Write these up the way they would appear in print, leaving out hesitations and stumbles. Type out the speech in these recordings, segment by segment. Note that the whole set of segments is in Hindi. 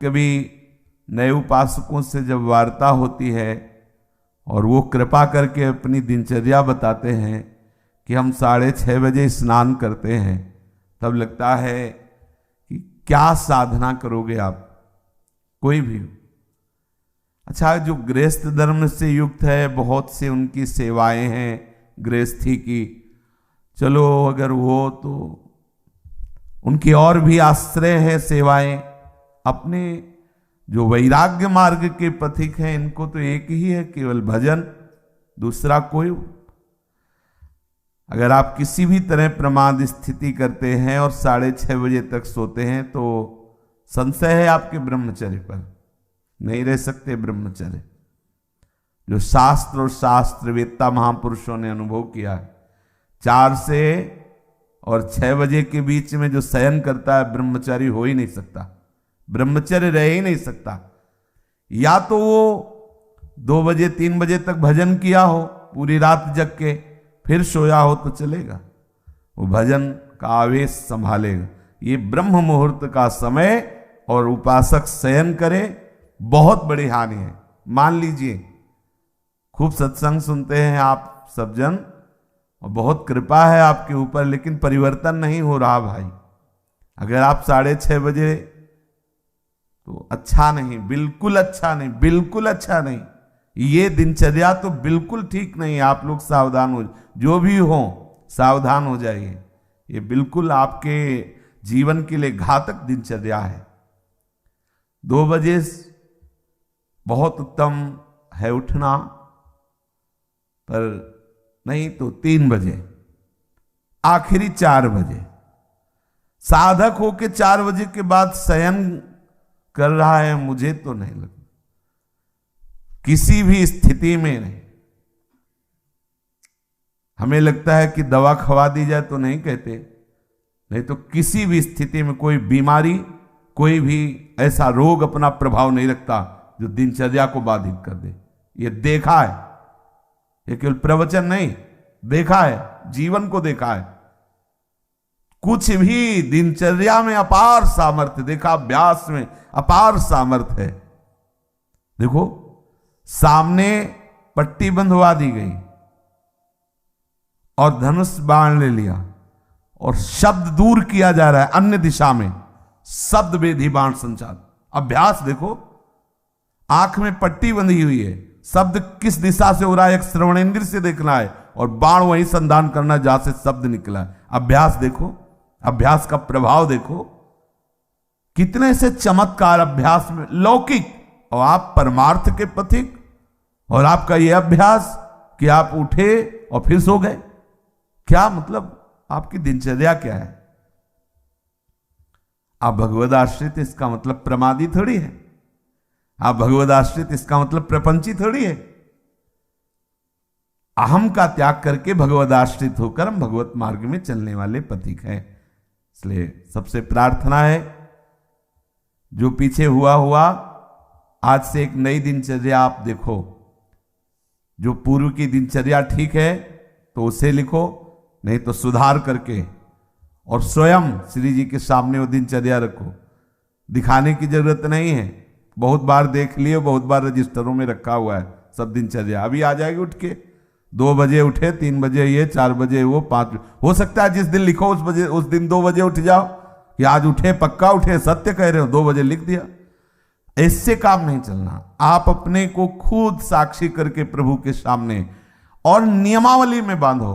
कभी नए उपासकों से जब वार्ता होती है और वो कृपा करके अपनी दिनचर्या बताते हैं कि हम 6:30 बजे स्नान करते हैं, तब लगता है कि क्या साधना करोगे आप, कोई भी। अच्छा, जो गृहस्थ धर्म से युक्त है, बहुत से उनकी सेवाएं हैं गृहस्थी की, चलो अगर वो तो उनकी और भी आश्रय है सेवाएं। अपने जो वैराग्य मार्ग के पथिक हैं, इनको तो एक ही है, केवल भजन, दूसरा कोई। अगर आप किसी भी तरह प्रमाद स्थिति करते हैं और 6:30 बजे तक सोते हैं तो संशय है आपके ब्रह्मचर्य पर, नहीं रह सकते ब्रह्मचर्य। जो शास्त्र और शास्त्रवेत्ता महापुरुषों ने अनुभव किया है, 4 से और 6 बजे के बीच में जो शयन करता है, ब्रह्मचारी हो ही नहीं सकता, ब्रह्मचर्य रह ही नहीं सकता। या तो वो 2 बजे 3 बजे तक भजन किया हो, पूरी रात जग के फिर सोया हो तो चलेगा, वो भजन का आवेश संभालेगा। ये ब्रह्म मुहूर्त का समय और उपासक शयन करे, बहुत बड़ी हानि है। मान लीजिए खूब सत्संग सुनते हैं आप सब जन और बहुत कृपा है आपके ऊपर, लेकिन परिवर्तन नहीं हो रहा भाई। अगर आप 6:30 बजे, तो अच्छा नहीं, बिल्कुल अच्छा नहीं, बिल्कुल अच्छा नहीं। ये दिनचर्या तो बिल्कुल ठीक नहीं है। आप लोग सावधान हो, जो भी हो सावधान हो जाइए। ये बिल्कुल आपके जीवन के लिए घातक दिनचर्या है। 2 बजे बहुत उत्तम है उठना, पर नहीं तो 3 बजे, आखिरी 4 बजे। साधक होके 4 बजे के बाद शयन कर रहा है, मुझे तो नहीं लगता, किसी भी स्थिति में नहीं। हमें लगता है कि दवा खवा दी जाए तो नहीं कहते, नहीं तो किसी भी स्थिति में कोई बीमारी, कोई भी ऐसा रोग अपना प्रभाव नहीं रखता जो दिनचर्या को बाधित कर दे। ये देखा है, ये केवल प्रवचन नहीं, देखा है, जीवन को देखा है। कुछ भी दिनचर्या में अपार सामर्थ्य देखा, अभ्यास में अपार सामर्थ्य है। देखो, सामने पट्टी बंधवा दी गई और धनुष बाण ले लिया और शब्द दूर किया जा रहा है अन्य दिशा में, शब्द वेधी बाण संचार। अभ्यास देखो, आंख में पट्टी बंधी हुई है, शब्द किस दिशा से हो रहा है एक श्रवणेंद्र से देखना है और बाण वहीं संधान करना जहां से शब्द निकला है। अभ्यास देखो, अभ्यास का प्रभाव देखो, कितने से चमत्कार अभ्यास में लौकिक, और आप परमार्थ के पथिक, और आपका यह अभ्यास कि आप उठे और फिर सो गए। क्या मतलब, आपकी दिनचर्या क्या है? आप भगवद आश्रित, इसका मतलब प्रमादी थोड़ी है। आप भगवद आश्रित, इसका मतलब प्रपंची थोड़ी है। अहम का त्याग करके भगवद आश्रित होकर हम भगवत मार्ग में चलने वाले पथिक हैं। इसलिए सबसे प्रार्थना है, जो पीछे हुआ आज से एक नई दिनचर्या आप देखो। जो पूर्व की दिनचर्या ठीक है तो उसे लिखो, नहीं तो सुधार करके और स्वयं श्री जी के सामने वो दिनचर्या रखो। दिखाने की जरूरत नहीं है, बहुत बार देख लिए, बहुत बार रजिस्टरों में रखा हुआ है सब दिनचर्या। अभी आ जाएगी उठ के, 2 बजे उठे, 3 बजे ये, 4 बजे वो, 5 हो सकता है जिस दिन लिखो उस दिन 2 बजे उठ जाओ कि आज उठे, पक्का उठे, सत्य कह रहे हो, 2 बजे लिख दिया। इससे काम नहीं चलना। आप अपने को खुद साक्षी करके प्रभु के सामने और नियमावली में बांधो।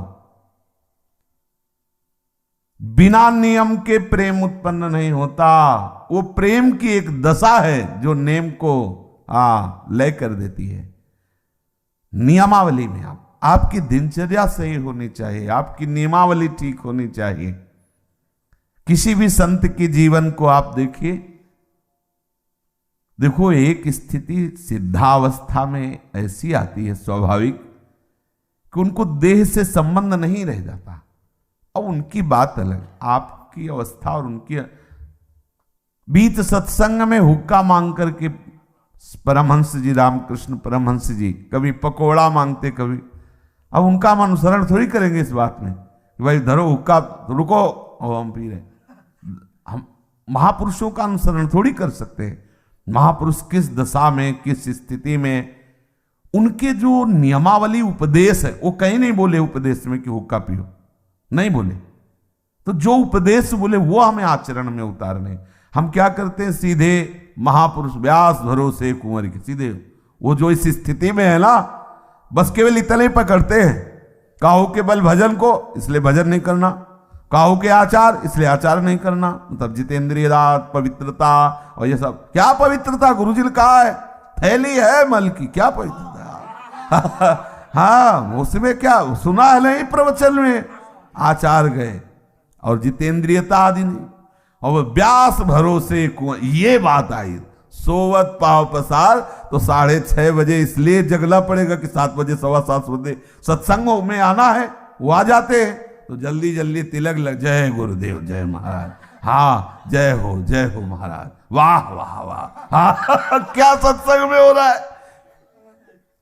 बिना नियम के प्रेम उत्पन्न नहीं होता। वो प्रेम की एक दशा है जो नेम को लय कर देती है। नियमावली में आपकी दिनचर्या सही होनी चाहिए, आपकी नियमावली ठीक होनी चाहिए। किसी भी संत के जीवन को आप देखिए, देखो एक स्थिति सिद्धावस्था में ऐसी आती है स्वाभाविक कि उनको देह से संबंध नहीं रह जाता। अब उनकी बात अलग, आपकी अवस्था और उनकी बीच सत्संग में हुक्का मांग करके परमहंस जी, रामकृष्ण परमहंस जी कभी पकोड़ा मांगते, कभी। अब उनका हम अनुसरण थोड़ी करेंगे इस बात में कि भाई धरो हुक्का, रुको और हम पी रहे। हम महापुरुषों का अनुसरण थोड़ी कर सकते हैं। महापुरुष किस दशा में, किस स्थिति में, उनके जो नियमावली उपदेश है वो कहीं नहीं बोले उपदेश में कि हुक्का पियो, नहीं बोले। तो जो उपदेश बोले वो हमें आचरण में उतारने। हम क्या करते हैं, सीधे महापुरुष व्यास भरोसे कुंवर के, सीधे वो जो इस स्थिति में है ना, बस केवल इतने ही पकड़ते हैं। काहू के बल भजन को, इसलिए भजन नहीं करना, काहू के आचार, इसलिए आचार नहीं करना। मतलब जितेंद्रिय दात, पवित्रता और ये सब। क्या पवित्रता, गुरुजी ने कहा है थैली है मल की, क्या पवित्रता हाँ, उसमें क्या सुना है नहीं प्रवचन में, आचार गए और जितेंद्रियता आदि नहीं। और व्यास भरोसे कुंवर, ये बात आई। सोवत पाव पसार, तो 6:30 बजे इसलिए जगला पड़ेगा कि 7 बजे 7:15 बजे सत्संगों में आना है, वो आ जाते हैं तो जल्दी जल्दी तिलक लग, जय गुरुदेव, जय महाराज, हाँ जय हो महाराज, वाह वाह वाह, हाँ क्या सत्संग में हो रहा है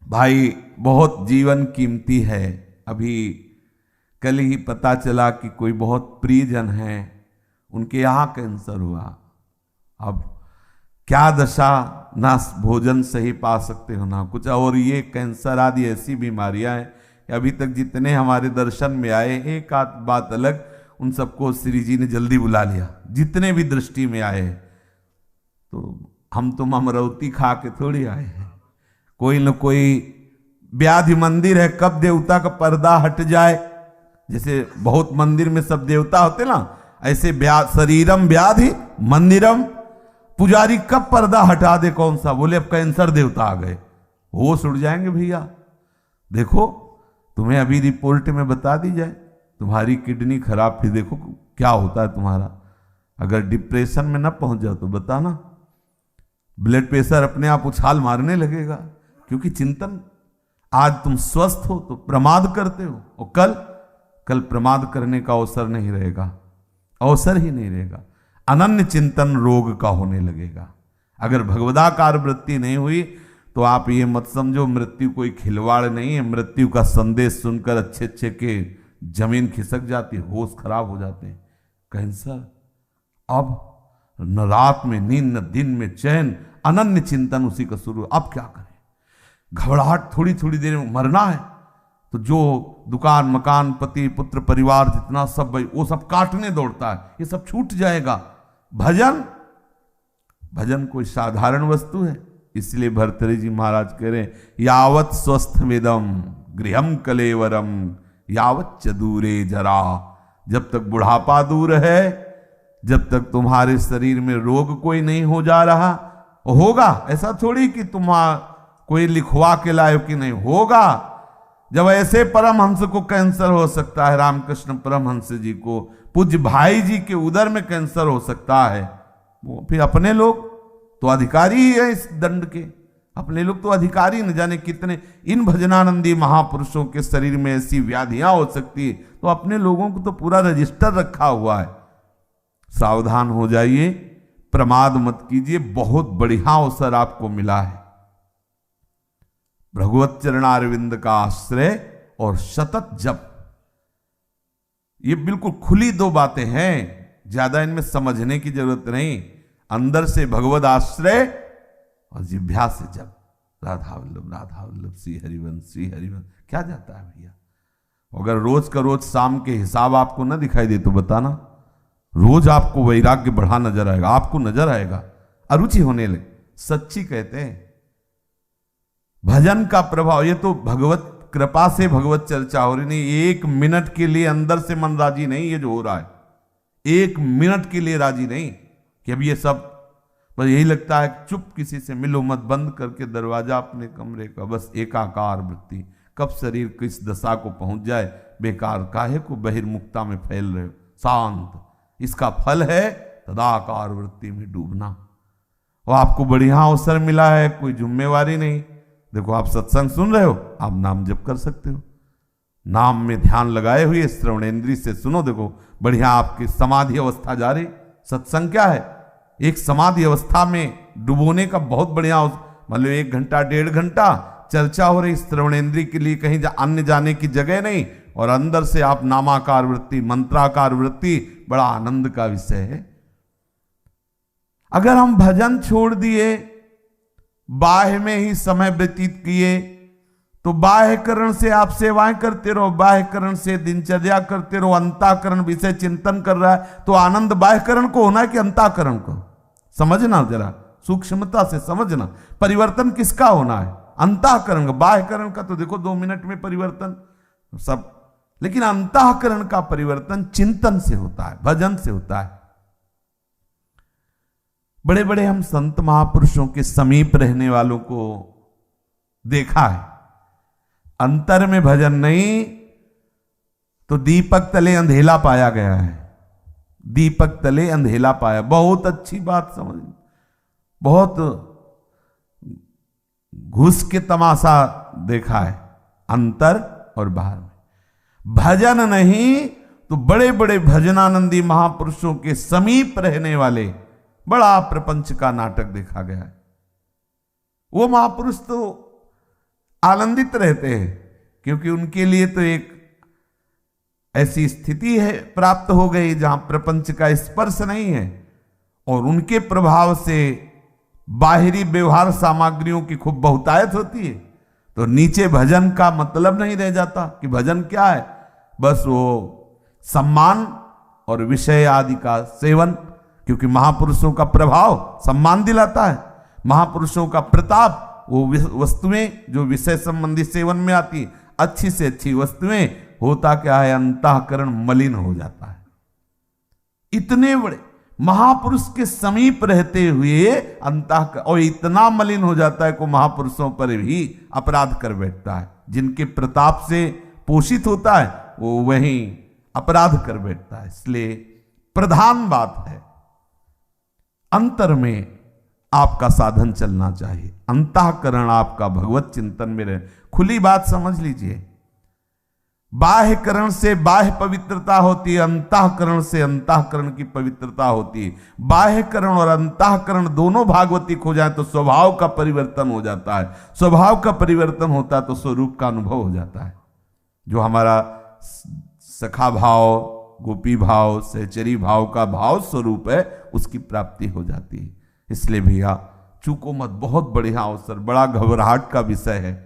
भाई। बहुत जीवन कीमती है। अभी कल ही पता चला कि कोई बहुत प्रियजन है, उनके यहाँ कैंसर हुआ। अब क्या दशा, ना भोजन सही पा सकते हो ना कुछ, और ये कैंसर आदि ऐसी बीमारियां हैं कि अभी तक जितने हमारे दर्शन में आए, एक आध बात अलग, उन सबको श्री जी ने जल्दी बुला लिया, जितने भी दृष्टि में आए। तो हम तुम अमरौती खा के थोड़ी आए हैं, कोई न कोई व्याधि मंदिर है, कब देवता का पर्दा हट जाए। जैसे बहुत मंदिर में सब देवता होते ना, ऐसे शरीरम व्याधि मंदिरम, पुजारी कब पर्दा हटा दे, कौन सा, बोले अब कैंसर देवता आ गए, होश उड़ जाएंगे भैया। देखो तुम्हें अभी रिपोर्ट में बता दी जाए तुम्हारी किडनी खराब, फिर देखो क्या होता है तुम्हारा। अगर डिप्रेशन में ना पहुंच जाओ तो बताना, ब्लड प्रेशर अपने आप उछाल मारने लगेगा। क्योंकि चिंतन, आज तुम स्वस्थ हो तो प्रमाद करते हो, और कल प्रमाद करने का अवसर नहीं रहेगा, अवसर ही नहीं रहेगा। अनन्य चिंतन रोग का होने लगेगा। अगर भगवदाकार वृत्ति नहीं हुई तो आप ये मत समझो मृत्यु कोई खिलवाड़ नहीं है। मृत्यु का संदेश सुनकर अच्छे अच्छे के जमीन खिसक जाती, होश खराब हो जाते हैं। कैंसर, अब न रात में नींद न दिन में चैन, अनन्य चिंतन उसी का शुरू। अब क्या करें, घबराहट, थोड़ी थोड़ी देर में मरना है तो जो दुकान मकान पति पुत्र परिवार जितना सब भाई वो सब काटने दौड़ता है, ये सब छूट जाएगा। भजन कोई साधारण वस्तु है। इसलिए भर्तृहरि जी महाराज कह रहे हैं, यावत स्वस्थ वेदम गृहम कलेवरम यावत च दूरे जरा। जब तक बुढ़ापा दूर है, जब तक तुम्हारे शरीर में रोग कोई नहीं हो जा रहा, होगा ऐसा थोड़ी कि कोई लिखवा के लाए कि नहीं होगा। जब ऐसे परमहंस को कैंसर हो सकता है, रामकृष्ण परमहंस जी को, पूज्य भाई जी के उदर में कैंसर हो सकता है, वो फिर अपने लोग तो अधिकारी ही है इस दंड के, अपने लोग तो अधिकारी न जाने कितने। इन भजनानंदी महापुरुषों के शरीर में ऐसी व्याधियां हो सकती है, तो अपने लोगों को तो पूरा रजिस्टर रखा हुआ है। सावधान हो जाइए, प्रमाद मत कीजिए, बहुत बढ़िया अवसर आपको मिला है। भगवत चरणारविंद का आश्रय और सतत जप, ये बिल्कुल खुली दो बातें हैं, ज्यादा इनमें समझने की जरूरत नहीं। अंदर से भगवत आश्रय और जिह्वा से जप, राधा वल्लभ श्री हरिवंश श्री हरिवंश। क्या जाता है भैया, अगर रोज का रोज शाम के हिसाब आपको ना दिखाई दे तो बताना, रोज आपको वैराग्य बढ़ा नजर आएगा, आपको नजर आएगा, अरुचि होने लगे। सच्ची कहते हैं भजन का प्रभाव, ये तो भगवत कृपा से भगवत चर्चा हो रही नहीं। 1 मिनट के लिए अंदर से मन राजी नहीं, ये जो हो रहा है 1 मिनट के लिए राजी नहीं कि अब ये सब, बस यही लगता है चुप किसी से मिलो मत, बंद करके दरवाजा अपने कमरे का, बस एकाकार वृत्ति। कब शरीर किस दशा को पहुंच जाए, बेकार काहे को बहिर्मुखता में फैल रहे हो, शांत। इसका फल है तदाकार वृत्ति में डूबना। और आपको बढ़िया अवसर मिला है, कोई जिम्मेवारी नहीं। देखो आप सत्संग सुन रहे हो, आप नाम जप कर सकते हो, नाम में ध्यान लगाए हुए श्रवणेन्द्रिय से सुनो। देखो बढ़िया आपकी समाधि अवस्था जा रही। सत्संग क्या है, एक समाधि अवस्था में डुबोने का बहुत बढ़िया, मतलब 1 घंटा 1.5 घंटा चर्चा हो रही, श्रवणेन्द्रिय के लिए कहीं अन्य जाने की जगह नहीं, और अंदर से आप नामाकार वृत्ति मंत्राकार वृत्ति, बड़ा आनंद का विषय है। अगर हम भजन छोड़ दिए बाह्य में ही समय व्यतीत किए तो बाह्यकरण से आप सेवाएं करते रहो, बाह्यकरण से दिनचर्या करते रहो, अंतःकरण विषय चिंतन कर रहा है तो आनंद बाह्यकरण को होना है कि अंतःकरण को? समझना, जरा सूक्ष्मता से समझना। परिवर्तन किसका होना है? अंतःकरण का। बाह्यकरण का तो देखो 2 मिनट में परिवर्तन सब, लेकिन अंतःकरण का परिवर्तन चिंतन से होता है, भजन से होता है। बड़े बड़े हम संत महापुरुषों के समीप रहने वालों को देखा है, अंतर में भजन नहीं तो दीपक तले अंधेला पाया गया है, दीपक तले अंधेला पाया। बहुत अच्छी बात समझ, बहुत घुस के तमाशा देखा है अंतर और बाहर में। भजन नहीं तो बड़े बड़े भजनानंदी महापुरुषों के समीप रहने वाले बड़ा प्रपंच का नाटक देखा गया है। वो महापुरुष तो आनंदित रहते हैं क्योंकि उनके लिए तो एक ऐसी स्थिति है प्राप्त हो गई जहां प्रपंच का स्पर्श नहीं है और उनके प्रभाव से बाहरी व्यवहार सामग्रियों की खूब बहुतायत होती है। तो नीचे भजन का मतलब नहीं रह जाता कि भजन क्या है, बस वो सम्मान और विषय आदि का सेवन, क्योंकि महापुरुषों का प्रभाव सम्मान दिलाता है, महापुरुषों का प्रताप वो वस्तुएं जो विषय संबंधी सेवन में आती, अच्छी से अच्छी वस्तुएं, होता क्या है अंतःकरण मलिन हो जाता है। इतने बड़े महापुरुष के समीप रहते हुए अंतःकरण और इतना मलिन हो जाता है को महापुरुषों पर भी अपराध कर बैठता है। जिनके प्रताप से पोषित होता है वो वहीं अपराध कर बैठता है। इसलिए प्रधान बात है अंतर में आपका साधन चलना चाहिए, अंतःकरण आपका भगवत चिंतन में रहे। खुली बात समझ लीजिए, बाह्यकरण से बाह्य पवित्रता होती है, अंतःकरण से अंतःकरण की पवित्रता होती है। बाह्यकरण और अंतःकरण दोनों भागवतिक हो जाए तो स्वभाव का परिवर्तन हो जाता है, स्वभाव का परिवर्तन होता है तो स्वरूप का अनुभव हो जाता है। जो हमारा सखा भाव, गोपी भाव, सहचरी भाव का भाव स्वरूप है उसकी प्राप्ति हो जाती है। इसलिए भैया चूको मत, बहुत बढ़िया अवसर, बड़ा घबराहट का विषय है।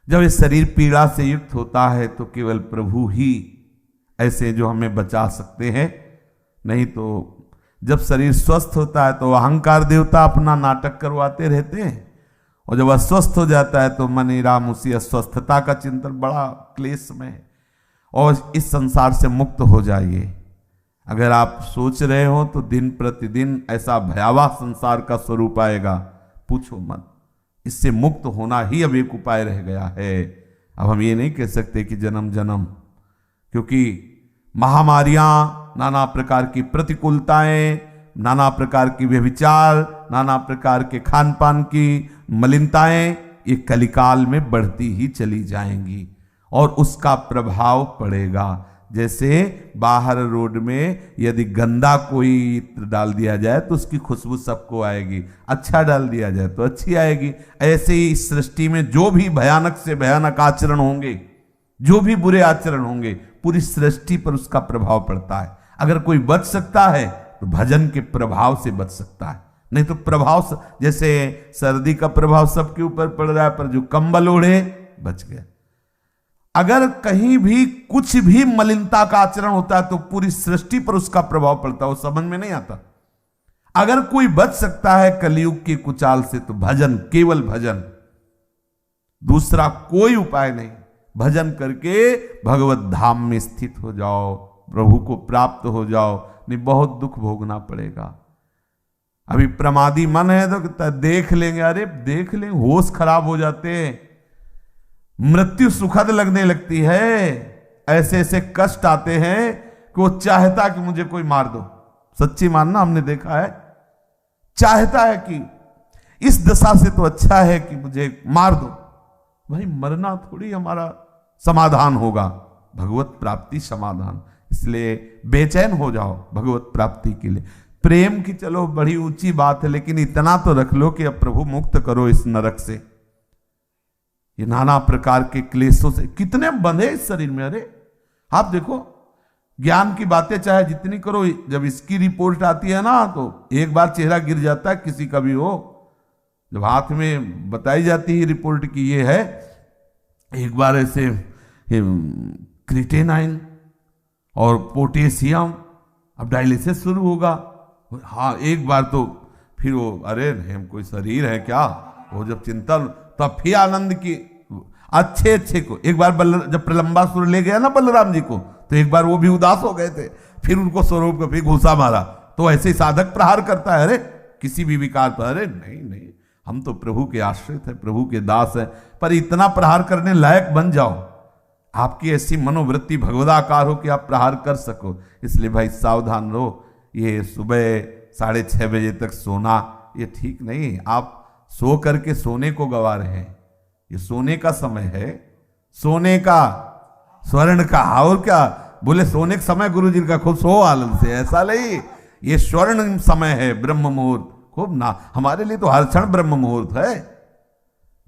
जब ये शरीर पीड़ा से युक्त होता है तो केवल प्रभु ही ऐसे जो हमें बचा सकते हैं, नहीं तो जब शरीर स्वस्थ होता है तो अहंकार देवता अपना नाटक करवाते रहते हैं और जब अस्वस्थ हो जाता है तो मन राम उसी अस्वस्थता का चिंतन, बड़ा क्लेश में है। और इस संसार से मुक्त हो जाइए। अगर आप सोच रहे हो तो दिन प्रतिदिन ऐसा भयावह संसार का स्वरूप आएगा, पूछो मत। इससे मुक्त होना ही अब एक उपाय रह गया है। अब हम ये नहीं कह सकते कि जन्म जन्म, क्योंकि महामारियां, नाना प्रकार की प्रतिकूलताएं, नाना प्रकार की व्यभिचार, नाना प्रकार के खान पान की मलिनताएं ये कलिकाल में बढ़ती ही चली जाएंगी और उसका प्रभाव पड़ेगा। जैसे बाहर रोड में यदि गंदा कोई इत्र डाल दिया जाए तो उसकी खुशबू सबको आएगी, अच्छा डाल दिया जाए तो अच्छी आएगी। ऐसे ही इस सृष्टि में जो भी भयानक से भयानक आचरण होंगे, जो भी बुरे आचरण होंगे, पूरी सृष्टि पर उसका प्रभाव पड़ता है। अगर कोई बच सकता है तो भजन के प्रभाव से बच सकता है, नहीं तो प्रभाव, जैसे सर्दी का प्रभाव सबके ऊपर पड़ रहा है पर जो कंबल ओढ़े बच गया। अगर कहीं भी कुछ भी मलिनता का आचरण होता है तो पूरी सृष्टि पर उसका प्रभाव पड़ता है, वो समझ में नहीं आता। अगर कोई बच सकता है कलयुग की कुचाल से तो भजन, केवल भजन, दूसरा कोई उपाय नहीं। भजन करके भगवत धाम में स्थित हो जाओ, प्रभु को प्राप्त हो जाओ, नहीं बहुत दुख भोगना पड़ेगा। अभी प्रमादी मन है तो देख लेंगे, अरे देख लेंगे, होश खराब हो जाते हैं, मृत्यु सुखद लगने लगती है, ऐसे ऐसे कष्ट आते हैं कि वो चाहता कि मुझे कोई मार दो। सच्ची मानना, हमने देखा है, चाहता है कि इस दशा से तो अच्छा है कि मुझे मार दो। भाई मरना थोड़ी हमारा समाधान होगा, भगवत प्राप्ति समाधान। इसलिए बेचैन हो जाओ भगवत प्राप्ति के लिए। प्रेम की चलो बड़ी ऊंची बात है, लेकिन इतना तो रख लो कि अब प्रभु मुक्त करो इस नरक से, ये नाना प्रकार के क्लेशों से। कितने बंधे इस शरीर में। अरे आप देखो, ज्ञान की बातें चाहे जितनी करो, जब इसकी रिपोर्ट आती है ना तो एक बार चेहरा गिर जाता है किसी का भी हो, जब हाथ में बताई जाती है रिपोर्ट की ये है, एक बार ऐसे क्रिएटिनिन और पोटेशियम, अब डायलिसिस शुरू होगा। हाँ, एक बार तो फिर वो अरे नहीं हम कोई शरीर है क्या, वो जब चिंतन, तब फिर आनंद की अच्छे को। एक बार जब प्रलंबासुर ले गया ना बलराम जी को, तो एक बार वो भी उदास हो गए थे, फिर उनको स्वरूप को फिर घुसा मारा। तो ऐसे ही साधक प्रहार करता है, अरे किसी भी विकार पर, अरे नहीं हम तो प्रभु के आश्रित है, प्रभु के दास है। पर इतना प्रहार करने लायक बन जाओ, आपकी ऐसी मनोवृत्ति भगवदाकार हो कि आप प्रहार कर सको। इसलिए भाई सावधान रहो। ये सुबह 6:30 बजे तक सोना ये ठीक नहीं। आप सो करके सोने को गवा रहे हैं। ये सोने का समय है, सोने का, स्वर्ण का। और क्या बोले, सोने का समय गुरु जी का, खूब सो आनंद से, ऐसा नहीं। ये स्वर्ण समय है, ब्रह्म मुहूर्त, खूब ना। हमारे लिए तो हर क्षण ब्रह्म मुहूर्त है।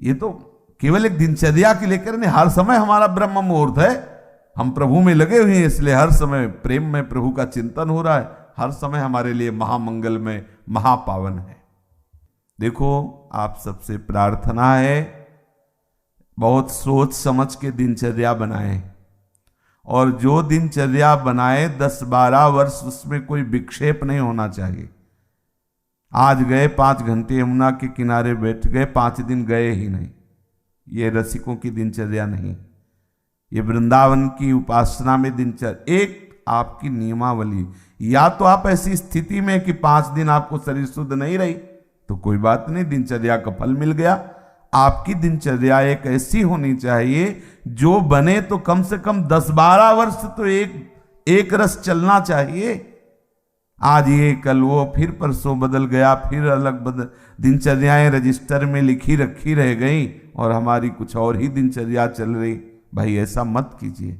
ये तो केवल एक दिनचर्या के लेकर नहीं, हर समय हमारा ब्रह्म मुहूर्त है। हम प्रभु में लगे हुए हैं, इसलिए हर समय प्रेम में प्रभु का चिंतन हो रहा है। हर समय हमारे लिए महामंगल में महापावन है। देखो, आप सबसे प्रार्थना है, बहुत सोच समझ के दिनचर्या बनाएं। और जो दिनचर्या बनाए 10-12 वर्ष उसमें कोई विक्षेप नहीं होना चाहिए। आज गए 5 घंटे यमुना के किनारे बैठ गए, 5 दिन गए ही नहीं। ये रसिकों की दिनचर्या नहीं। ये वृंदावन की उपासना में दिनचर्या एक आपकी नियमावली। या तो आप ऐसी स्थिति में कि 5 दिन आपको शरीर शुद्ध नहीं रही तो कोई बात नहीं, दिनचर्या का फल मिल गया। आपकी दिनचर्या एक ऐसी होनी चाहिए जो बने तो कम से कम 10-12 वर्ष तो एक रस चलना चाहिए। आज ये कल वो, फिर परसों बदल गया, फिर अलग बदल दिनचर्याएं रजिस्टर में लिखी रखी रह गई और हमारी कुछ और ही दिनचर्या चल रही। भाई ऐसा मत कीजिए।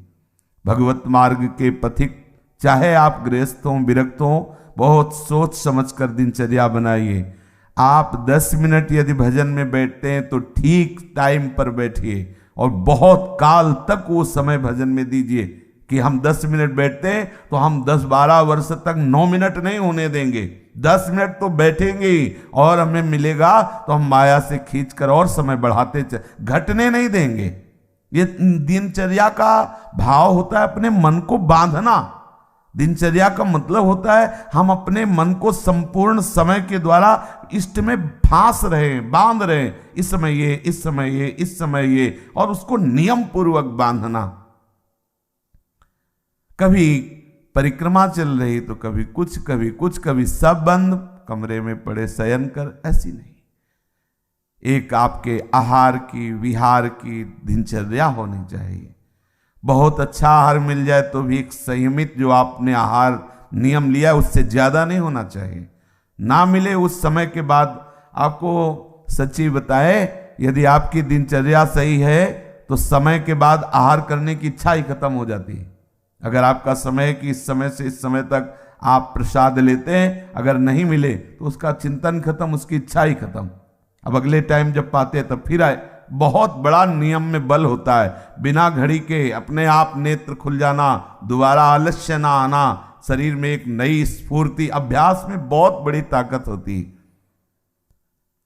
भगवत मार्ग के पथिक, चाहे आप गृहस्थ हों विरक्त हों, बहुत सोच समझ कर दिनचर्या बनाइए। आप 10 मिनट यदि भजन में बैठते हैं तो ठीक टाइम पर बैठिए और बहुत काल तक वो समय भजन में दीजिए। कि हम 10 मिनट बैठते हैं तो हम 10-12 वर्ष तक 9 मिनट नहीं होने देंगे, 10 मिनट तो बैठेंगे ही। और हमें मिलेगा तो हम माया से खींचकर और समय बढ़ाते घटने नहीं देंगे। ये दिनचर्या का भाव होता है अपने मन को बांधना। दिनचर्या का मतलब होता है हम अपने मन को संपूर्ण समय के द्वारा इष्ट में फांस रहे, बांध रहे। इस समय ये, इस समय ये, इस समय ये, और उसको नियम पूर्वक बांधना। कभी परिक्रमा चल रही तो कभी कुछ, कभी कुछ, कभी सब बंद, कमरे में पड़े शयन कर, ऐसी नहीं। एक आपके आहार की, विहार की दिनचर्या होनी चाहिए। बहुत अच्छा आहार मिल जाए तो भी एक संयमित जो आपने आहार नियम लिया है उससे ज्यादा नहीं होना चाहिए। ना मिले उस समय के बाद आपको सच्ची बताए, यदि आपकी दिनचर्या सही है तो समय के बाद आहार करने की इच्छा ही खत्म हो जाती है। अगर आपका समय कि इस समय से इस समय तक आप प्रसाद लेते हैं, अगर नहीं मिले तो उसका चिंतन खत्म, उसकी इच्छा ही खत्म। अब अगले टाइम जब पाते हैं तब फिर आए। बहुत बड़ा नियम में बल होता है। बिना घड़ी के अपने आप नेत्र खुल जाना, दोबारा आलस्य ना आना, शरीर में एक नई स्फूर्ति, अभ्यास में बहुत बड़ी ताकत होती है।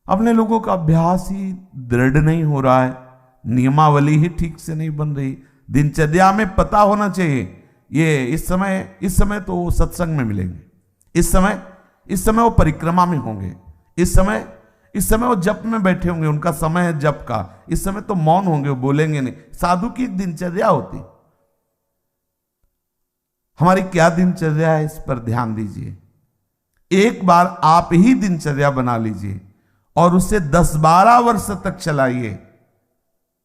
अपने लोगों का अभ्यास ही दृढ़ नहीं हो रहा है, नियमावली ही ठीक से नहीं बन रही। दिनचर्या में पता होना चाहिए ये इस समय तो वो सत्संग में मिलेंगे, इस समय वो परिक्रमा में होंगे, इस समय वो जप में बैठे होंगे, उनका समय है जप का। इस समय तो मौन होंगे, वो बोलेंगे नहीं। साधु की एक दिनचर्या होती। हमारी क्या दिनचर्या है, इस पर ध्यान दीजिए। एक बार आप ही दिनचर्या बना लीजिए और उसे 10-12 वर्ष तक चलाइए।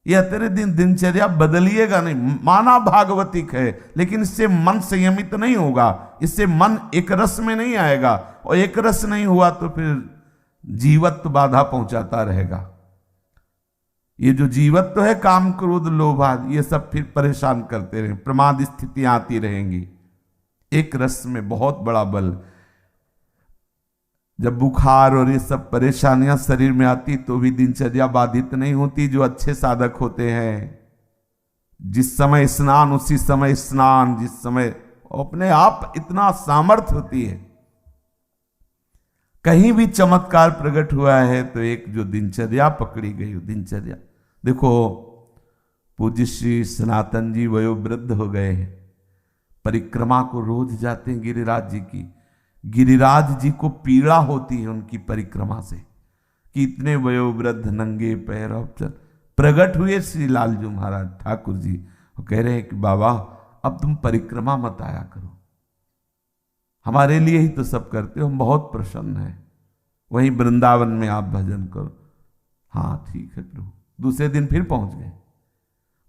यह तेरे दिनचर्या बदलिएगा नहीं। माना भागवतिक है, लेकिन इससे मन संयमित नहीं होगा, इससे मन एक रस में नहीं आएगा, और एक रस नहीं हुआ तो फिर जीवत्व बाधा पहुंचाता रहेगा। ये जो जीवत्व है, काम क्रोध लोभ आदि, ये सब फिर परेशान करते रहे, प्रमाद स्थितियां आती रहेंगी। एक रस में बहुत बड़ा बल। जब बुखार और ये सब परेशानियां शरीर में आती तो भी दिनचर्या बाधित नहीं होती। जो अच्छे साधक होते हैं, जिस समय स्नान उसी समय स्नान, जिस समय अपने आप इतना सामर्थ्य होती है। कहीं भी चमत्कार प्रकट हुआ है तो एक जो दिनचर्या पकड़ी गई, दिनचर्या देखो। पूज्य श्री सनातन जी वयोवृद्ध हो गए हैं, परिक्रमा को रोज जाते हैं गिरिराज जी की। गिरिराज जी को पीड़ा होती है उनकी परिक्रमा से कि इतने वयोवृद्ध नंगे पैर अब प्रकट हुए श्री लालजू महाराज ठाकुर जी। वो कह रहे हैं कि बाबा अब तुम परिक्रमा मत आया करो, हमारे लिए ही तो सब करते हो, हम बहुत प्रसन्न हैं, वहीं वृंदावन में आप भजन करो। हाँ ठीक है प्रभु। दूसरे दिन फिर पहुंच गए,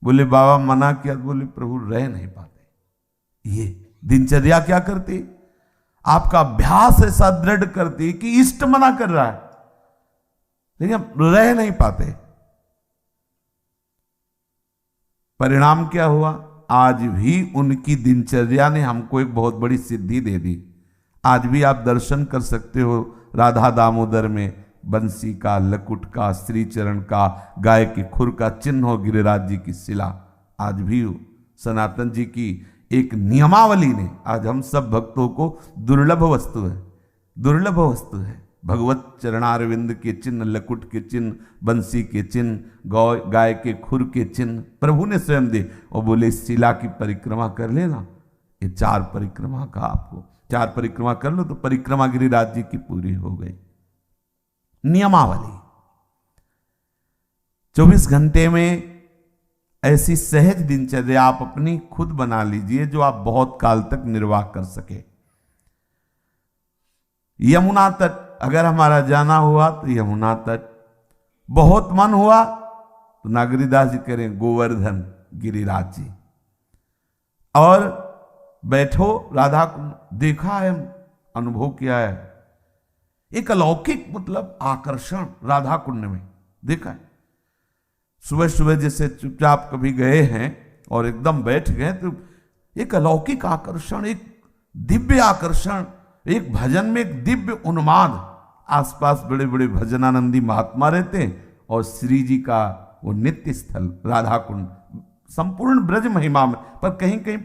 बोले बाबा मना किया, बोले प्रभु रह नहीं पाते। ये दिनचर्या क्या करती, आपका अभ्यास ऐसा दृढ़ करती कि इष्ट मना कर रहा है लेकिन रह नहीं पाते। परिणाम क्या हुआ, आज भी उनकी दिनचर्या ने हमको एक बहुत बड़ी सिद्धि दे दी। आज भी आप दर्शन कर सकते हो राधा दामोदर में बंसी का, लकुट का, श्री चरण का, गाय के खुर का चिन्ह हो, गिरिराज जी की शिला आज भी हो। सनातन जी की एक नियमावली ने आज हम सब भक्तों को दुर्लभ वस्तु है, दुर्लभ वस्तु है। भगवत चरणारविंद के चिन्ह, लकुट के चिन्ह, बंसी के चिन्ह, गाय के खुर के चिन्ह प्रभु ने स्वयं दे और बोले शिला की परिक्रमा कर लेना। ये 4 परिक्रमा का आपको 4 परिक्रमा कर लो तो परिक्रमा गिरिराज जी की पूरी हो गई। नियमावली 24 घंटे में ऐसी सहज दिनचर्या आप अपनी खुद बना लीजिए जो आप बहुत काल तक निर्वाह कर सके। यमुना तट अगर हमारा जाना हुआ तो यमुना तट, बहुत मन हुआ तो नागरीदास जी करें गोवर्धन गिरिराज जी, और बैठो राधा कुंड देखा है, अनुभव किया है, एक अलौकिक मतलब आकर्षण राधा कुंड में देखा है। सुबह सुबह जैसे चुपचाप कभी गए हैं और एकदम बैठ गए तो एक अलौकिक आकर्षण, एक दिव्य आकर्षण, एक भजन में एक दिव्य उन्माद। आसपास बड़े बड़े भजनानंदी महात्मा रहते हैं और श्री जी का वो नित्य स्थल राधा कुंड संपूर्ण ब्रज महिमा में, पर कहीं कहीं